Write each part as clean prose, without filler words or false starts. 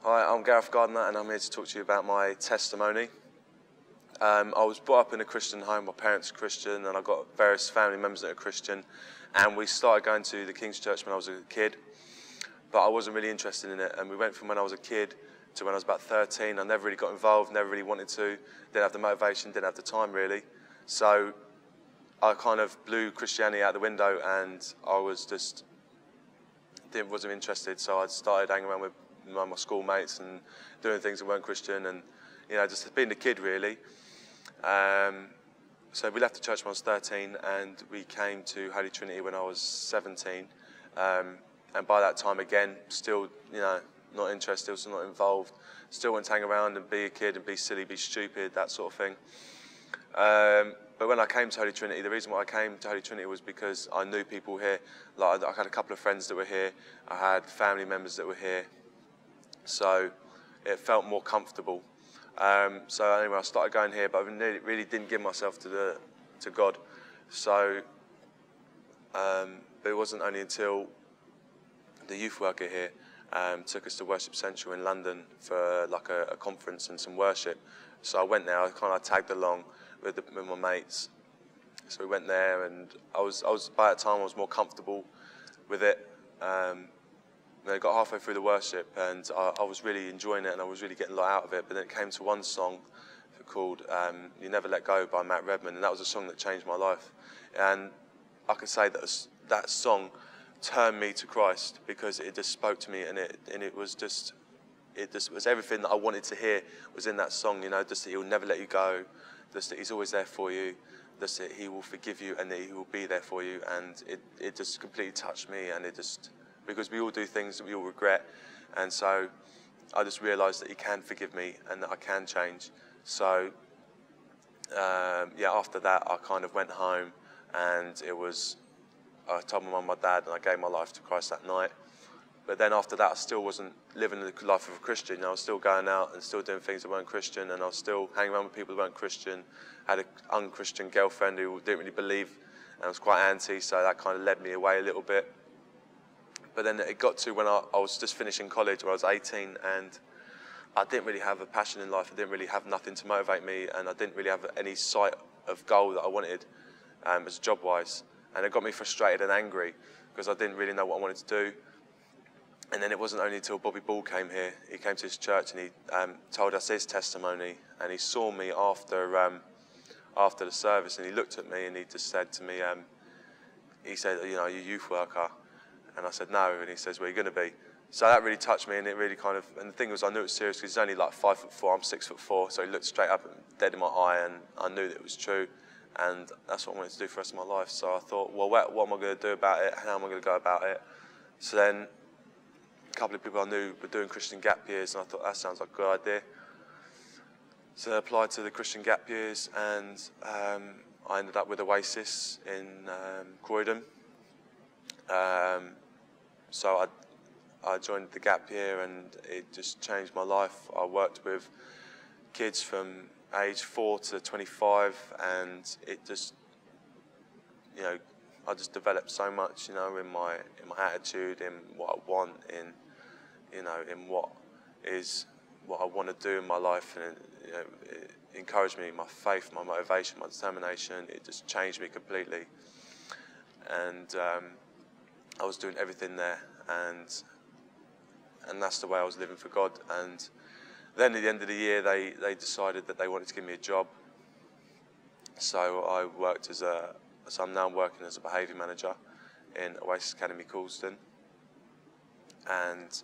Hi, I'm Gareth Gardiner and I'm here to talk to you about my testimony. I was brought up in a Christian home. My parents are Christian and I've got various family members that are Christian, and we started going to the King's Church when I was a kid, but I wasn't really interested in it, and we went from when I was a kid to when I was about 13. I never really got involved, never really wanted to, didn't have the motivation, didn't have the time really, so I kind of blew Christianity out the window and I was just wasn't interested, so I started hanging around with my schoolmates and doing things that weren't Christian, and just being a kid really. So we left the church when I was 13 and we came to Holy Trinity when I was 17, and by that time again still not interested, still not involved, still wanted to hang around and be a kid and be silly, be stupid, that sort of thing. But when I came to Holy Trinity, the reason why I came to Holy Trinity was because I knew people here. Like, I had a couple of friends that were here, I had family members that were here, so it felt more comfortable. So anyway, I started going here, but I really didn't give myself to God. So but it wasn't only until the youth worker here took us to Worship Central in London for like a conference and some worship. So I went there, I kind of tagged along with my mates. So we went there, and I was by that time I was more comfortable with it. I got halfway through the worship and I was really enjoying it and I was really getting a lot out of it, but then it came to one song called You Never Let Go by Matt Redman, and that was a song that changed my life. And I could say that that song turned me to Christ because it just spoke to me, and it just was everything that I wanted to hear was in that song, just that He'll never let you go, just that He's always there for you, just that He will forgive you and that He will be there for you. And it just completely touched me, and because we all do things that we all regret, and so I just realised that He can forgive me and that I can change. So after that I kind of went home, and I told my mum and my dad, and I gave my life to Christ that night. But then after that I still wasn't living the life of a Christian. I was still going out and still doing things that weren't Christian, and I was still hanging around with people that weren't Christian. I had an unchristian girlfriend who didn't really believe and was quite anti, so that kind of led me away a little bit. But then it got to when I was just finishing college, where I was 18, and I didn't really have a passion in life. I didn't really have nothing to motivate me, and I didn't really have any sight of goal that I wanted as job-wise. And it got me frustrated and angry because I didn't really know what I wanted to do. And then it wasn't only until Bobby Ball came here. He came to his church and he told us his testimony, and he saw me after the service, and he looked at me and he just said to me, he said, "Are you a youth worker?" And I said, "No." And he says, "Well, you're going to be." So that really touched me, and it really and the thing was, I knew it was serious because he's only like 5'4", I'm 6'4", so he looked straight up and dead in my eye, and I knew that it was true, and that's what I wanted to do for the rest of my life. So I thought, well, what am I going to do about it? How am I going to go about it? So then a couple of people I knew were doing Christian gap years, and I thought that sounds like a good idea. So I applied to the Christian gap years, and I ended up with Oasis in Croydon. So I joined the gap year, and it just changed my life. I worked with kids from age 4 to 25, and it just, I just developed so much, in my attitude, in what I want, in what I want to do in my life, and it encouraged me, my faith, my motivation, my determination. It just changed me completely, and I was doing everything there, and that's the way I was living for God. And then at the end of the year, they decided that they wanted to give me a job. So I worked so I'm now working as a behaviour manager in Oasis Academy Coulston. And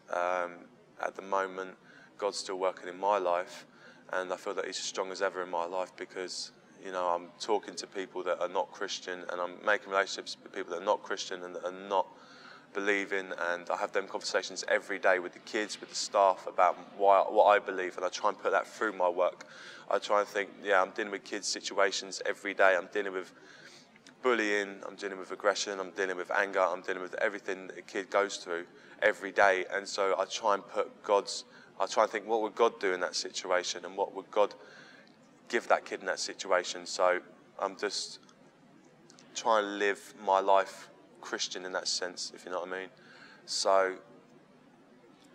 at the moment, God's still working in my life, and I feel that He's as strong as ever in my life because, I'm talking to people that are not Christian, and I'm making relationships with people that are not Christian and that are not believing, and I have them conversations every day with the kids, with the staff, about what I believe, and I try and put that through my work. I try and think, I'm dealing with kids' situations every day. I'm dealing with bullying, I'm dealing with aggression, I'm dealing with anger, I'm dealing with everything that a kid goes through every day. And so I try and think, what would God do in that situation, and what would God give that kid in that situation? So I'm just trying to live my life Christian in that sense, if you know what I mean. So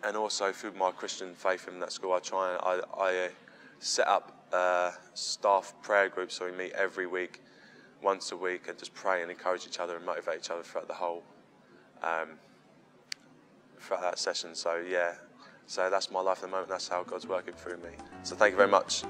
and also through my Christian faith in that school, I set up staff prayer groups, so we meet every week, once a week, and just pray and encourage each other and motivate each other throughout the whole throughout that session. So yeah, so that's my life at the moment. That's how God's working through me. So thank you very much.